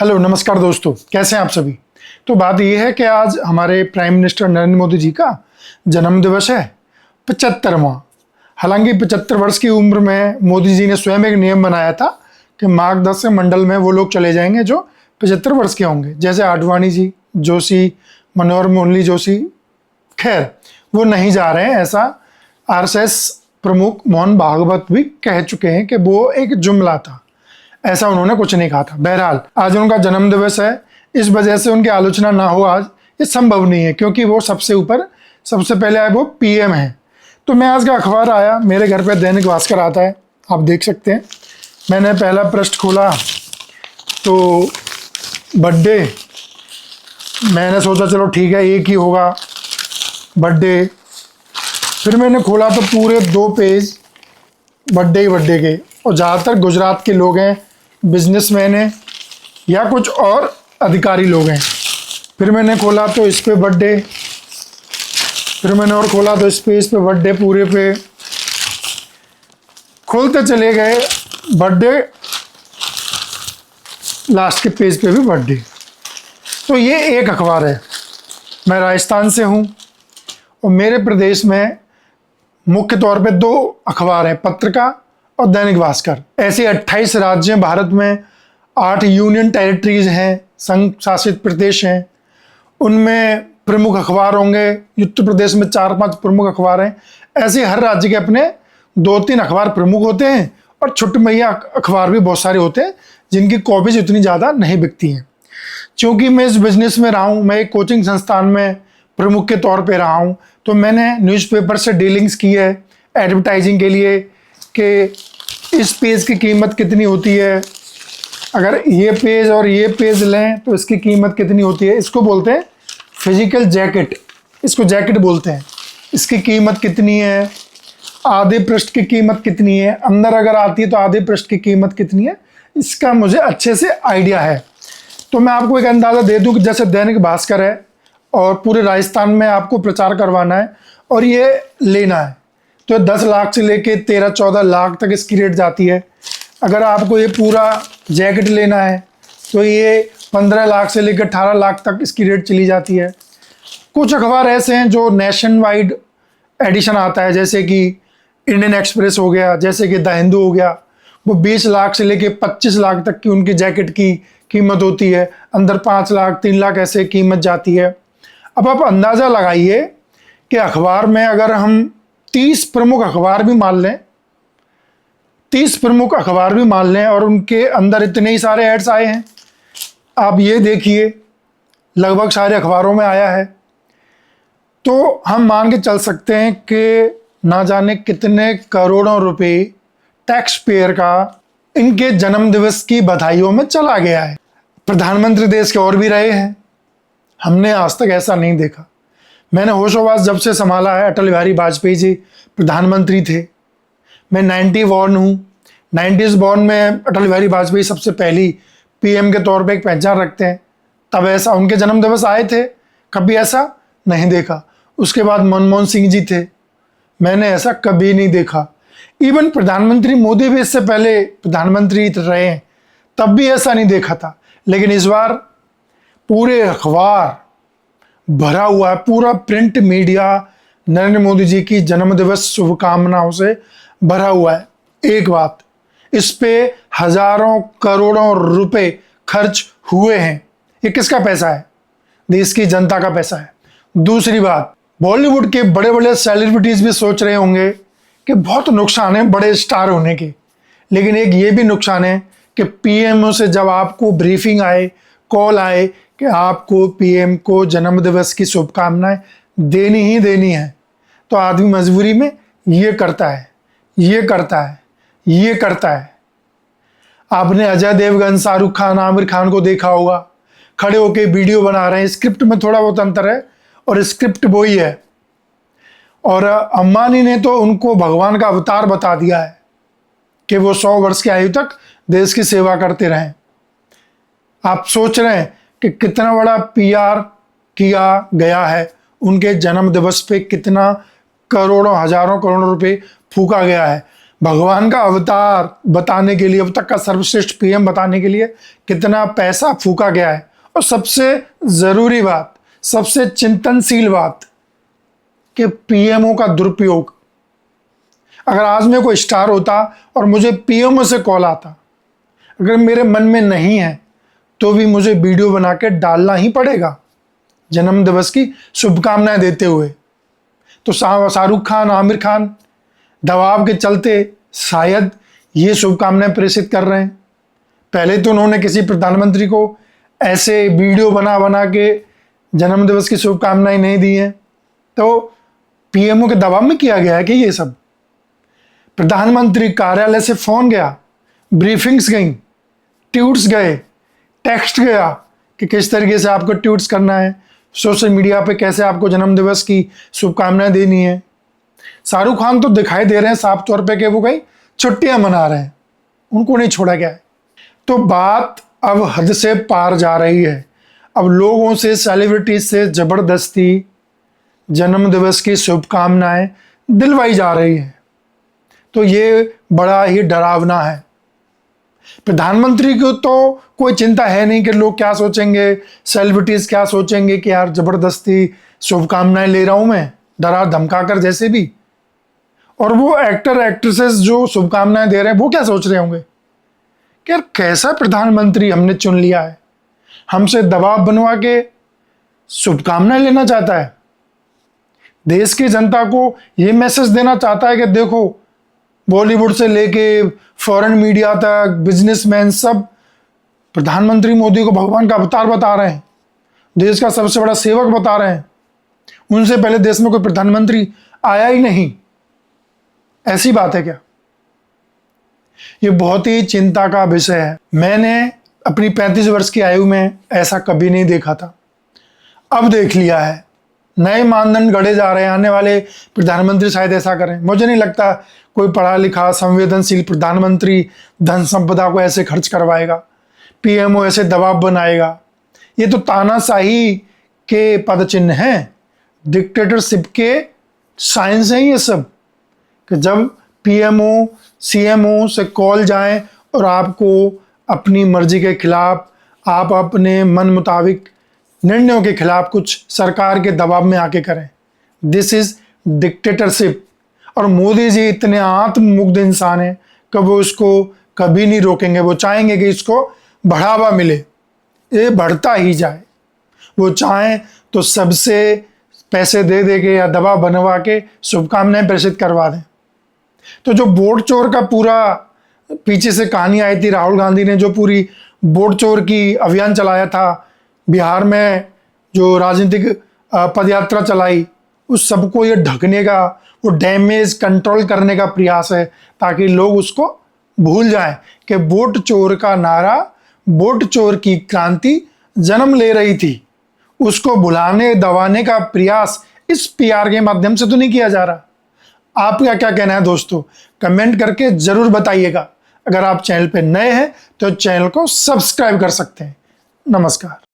Hello नमस्कार दोस्तों, कैसे हैं आप सभी। तो बात यह है कि आज हमारे प्राइम मिनिस्टर नरेंद्र मोदी जी का जन्म दिवस है, 75वां। हालांकि 75 वर्ष की उम्र में मोदी जी ने स्वयं एक नियम बनाया था कि मार्गदर्शक मंडल में वो लोग चले जाएंगे जो 75 वर्ष के होंगे, जैसे आडवाणी जी, जोशी, मनोहर मुरली जोशी। खैर, वो नहीं जा रहे हैं, ऐसा आरएसएस प्रमुख मोहन भागवत भी कह चुके हैं कि वो एक जुमला था, ऐसा उन्होंने कुछ नहीं कहा था। बहरहाल आज उनका जन्म दिवस है, इस वजह से उनकी आलोचना ना हो आज ये संभव नहीं है, क्योंकि वो सबसे ऊपर सबसे पहले आए, वो पीएम है। तो मैं आज का अखबार आया, मेरे घर पे दैनिक भास्कर आता है, आप देख सकते हैं। मैंने पहला पृष्ठ खोला तो बर्थडे, मैंने सोचा चलो ठीक है एक ही होगा बर्थडे। फिर मैंने खोला तो पूरे 2 पेज बर्थडे ही बर्थडे के, और ज़्यादातर गुजरात के लोग हैं, बिजनेसमैन हैं या कुछ और अधिकारी लोग हैं। फिर मैंने खोला तो इस पे बर्थडे, फिर मैंने और खोला तो इस पे बर्थडे, पूरे पे खोलते चले गए बर्थडे, लास्ट के पेज पे भी बर्थडे। तो ये एक अखबार है। मैं राजस्थान से हूँ और मेरे प्रदेश में मुख्य तौर पे 2 अखबार हैं, पत्रिका और दैनिक भास्कर। ऐसे 28 राज्य हैं भारत में, 8 यूनियन टेरिटरीज हैं, संघ शासित प्रदेश हैं, उनमें प्रमुख अखबार होंगे। उत्तर प्रदेश में 4-5 प्रमुख अखबार हैं। ऐसे हर राज्य के अपने 2-3 अखबार प्रमुख होते हैं, और छुट्टमैया अखबार भी बहुत सारे होते हैं जिनकी कॉपीज उतनी ज़्यादा नहीं बिकती हैं। क्योंकि मैं इस बिजनेस में रहा हूँ, मैं एक कोचिंग संस्थान में प्रमुख के तौर पे रहा हूँ, तो मैंने न्यूज़पेपर से डीलिंग्स की है एडवर्टाइजिंग के लिए कि इस पेज की कीमत कितनी होती है, अगर ये पेज और ये पेज लें तो इसकी कीमत कितनी होती है। इसको बोलते हैं फिजिकल जैकेट, इसको जैकेट बोलते हैं। इसकी कीमत कितनी है, आधे पृष्ठ की कीमत कितनी है, अंदर अगर आती है तो आधे पृष्ठ की कीमत कितनी है, इसका मुझे अच्छे से आइडिया है। तो मैं आपको एक अंदाज़ा दे दूँ कि जैसे दैनिक भास्कर है और पूरे राजस्थान में आपको प्रचार करवाना है और ये लेना है, तो 10 लाख से लेके 13-14 लाख तक इसकी रेट जाती है। अगर आपको ये पूरा जैकेट लेना है तो ये 15 लाख से लेकर 18 लाख तक इसकी रेट चली जाती है। कुछ अखबार ऐसे हैं जो नेशन वाइड एडिशन आता है, जैसे कि इंडियन एक्सप्रेस हो गया, जैसे कि द हिंदू हो गया, वो 20 लाख से लेके 25 लाख तक की उनकी जैकेट की कीमत होती है, अंदर 5 लाख 3 लाख ऐसे कीमत जाती है। अब आप अंदाज़ा लगाइए कि अखबार में अगर हम 30 प्रमुख अखबार भी मान लें, 30 प्रमुख अखबार भी मान लें और उनके अंदर इतने ही सारे एड्स आए हैं, आप ये देखिए लगभग सारे अखबारों में आया है, तो हम मान के चल सकते हैं कि ना जाने कितने करोड़ों रुपए टैक्स पेयर का इनके जन्म दिवस की बधाइयों में चला गया है। प्रधानमंत्री देश के और भी रहे हैं, हमने आज तक ऐसा नहीं देखा। मैंने होशोवास जब से संभाला है, अटल बिहारी वाजपेयी जी प्रधानमंत्री थे। मैं 90 बॉर्न हूँ, 90s बॉर्न में अटल बिहारी वाजपेयी सबसे पहली पीएम के तौर पे एक पहचान रखते हैं। तब ऐसा उनके जन्म दिवस आए थे, कभी ऐसा नहीं देखा। उसके बाद मनमोहन सिंह जी थे, मैंने ऐसा कभी नहीं देखा। इवन प्रधानमंत्री मोदी भी इससे पहले प्रधानमंत्री रहे हैं, तब भी ऐसा नहीं देखा था। लेकिन इस बार पूरे अखबार भरा हुआ है, पूरा प्रिंट मीडिया नरेंद्र मोदी जी की जन्म दिवस शुभकामनाओं से भरा हुआ है। एक बात, इस पे हजारों करोड़ों रुपए खर्च हुए हैं। ये किसका पैसा है? देश की जनता का पैसा है। दूसरी बात, बॉलीवुड के बड़े बड़े सेलिब्रिटीज भी सोच रहे होंगे कि बहुत नुकसान है बड़े स्टार होने के, लेकिन एक ये भी नुकसान है कि पीएम से जब आपको ब्रीफिंग आए, कॉल आए कि आपको पीएम को जन्म दिवस की शुभकामनाएं देनी ही देनी है, तो आदमी मजबूरी में ये करता है, ये करता है, ये करता है। आपने अजय देवगन, शाहरुख खान, आमिर खान को देखा होगा, खड़े होके वीडियो बना रहे हैं। स्क्रिप्ट में थोड़ा बहुत अंतर है और स्क्रिप्ट वही है। और अंबानी ने तो उनको भगवान का अवतार बता दिया है कि वो 100 वर्ष की आयु तक देश की सेवा करते रहें। आप सोच रहे हैं कि कितना बड़ा पीआर किया गया है, उनके जन्म दिवस पे कितना करोड़ों हजारों करोड़ों रुपए फूका गया है। भगवान का अवतार बताने के लिए, अब तक का सर्वश्रेष्ठ पीएम बताने के लिए कितना पैसा फूका गया है। और सबसे ज़रूरी बात, सबसे चिंतनशील बात कि पीएमओ का दुरुपयोग। अगर आज मैं कोई स्टार होता और मुझे पीएमओ से कॉल आता, अगर मेरे मन में नहीं है तो भी मुझे वीडियो बना के डालना ही पड़ेगा जन्मदिवस की शुभकामनाएं देते हुए। तो शाहरुख खान, आमिर खान दबाव के चलते शायद ये शुभकामनाएं प्रेषित कर रहे हैं। पहले तो उन्होंने किसी प्रधानमंत्री को ऐसे वीडियो बना बना के जन्मदिवस की शुभकामनाएं नहीं दी हैं। तो पीएमओ के दबाव में किया गया है कि ये सब। प्रधानमंत्री कार्यालय से फोन गया, ब्रीफिंग्स गई, ट्वीट्स गए, टेक्स्ट गया कि किस तरीके से आपको ट्वीट्स करना है, सोशल मीडिया पे कैसे आपको जन्मदिवस की शुभकामनाएं देनी है। शाहरुख खान तो दिखाई दे रहे हैं साफ तौर पे कि वो कहीं छुट्टियां मना रहे हैं, उनको नहीं छोड़ा गया है। तो बात अब हद से पार जा रही है। अब लोगों से, सेलिब्रिटीज से जबरदस्ती जन्मदिवस की शुभकामनाएं दिलवाई जा रही है। तो ये बड़ा ही डरावना है। प्रधानमंत्री को तो कोई चिंता है नहीं कि लोग क्या सोचेंगे, सेलिब्रिटीज क्या सोचेंगे कि यार जबरदस्ती शुभकामनाएं ले रहा हूं मैं, डरा धमका कर जैसे भी। और वो एक्टर एक्ट्रेसेस जो शुभकामनाएं दे रहे हैं वो क्या सोच रहे होंगे कि यार कैसा प्रधानमंत्री हमने चुन लिया है, हमसे दबाव बनवा के शुभकामनाएं लेना चाहता है। देश की जनता को ये मैसेज देना चाहता है कि देखो, बॉलीवुड से लेके फॉरेन मीडिया तक, बिजनेसमैन सब प्रधानमंत्री मोदी को भगवान का अवतार बता रहे हैं, देश का सबसे बड़ा सेवक बता रहे हैं। उनसे पहले देश में कोई प्रधानमंत्री आया ही नहीं। ऐसी बात है क्या? ये बहुत ही चिंता का विषय है। मैंने अपनी 35 वर्ष की आयु में ऐसा कभी नहीं देखा था, अब देख लिया है। नए मानदंड गढ़े जा रहे हैं, आने वाले प्रधानमंत्री शायद ऐसा करें। मुझे नहीं लगता कोई पढ़ा लिखा संवेदनशील प्रधानमंत्री धन संपदा को ऐसे खर्च करवाएगा, पीएमओ ऐसे दबाव बनाएगा। ये तो तानाशाही के पद चिन्ह हैं, डिक्टेटरशिप के साइंस हैं ये सब। कि जब पीएमओ सीएमओ से कॉल जाए और आपको अपनी मर्जी के खिलाफ, आप अपने मन मुताबिक निर्णयों के खिलाफ कुछ सरकार के दबाव में आके करें, दिस इज डिक्टेटरशिप। और मोदी जी इतने आत्ममुग्ध इंसान हैं कि वो इसको कभी नहीं रोकेंगे। वो चाहेंगे कि इसको बढ़ावा मिले, ये बढ़ता ही जाए। वो चाहें तो सबसे पैसे दे दे के या दबाव बनवा के शुभकामनाएं प्रेषित करवा दें। तो जो वोट चोर का पूरा पीछे से कहानी आई थी, राहुल गांधी ने जो पूरी वोट चोर की अभियान चलाया था, बिहार में जो राजनीतिक पदयात्रा चलाई, उस सबको ये ढकने का, वो डैमेज कंट्रोल करने का प्रयास है, ताकि लोग उसको भूल जाएं कि वोट चोर का नारा, वोट चोर की क्रांति जन्म ले रही थी। उसको भुलाने दबाने का प्रयास इस पीआर के माध्यम से तो नहीं किया जा रहा। आपका क्या कहना है दोस्तों? कमेंट करके जरूर बताइएगा। अगर आप चैनल पे नए हैं तो चैनल को सब्सक्राइब कर सकते हैं। नमस्कार।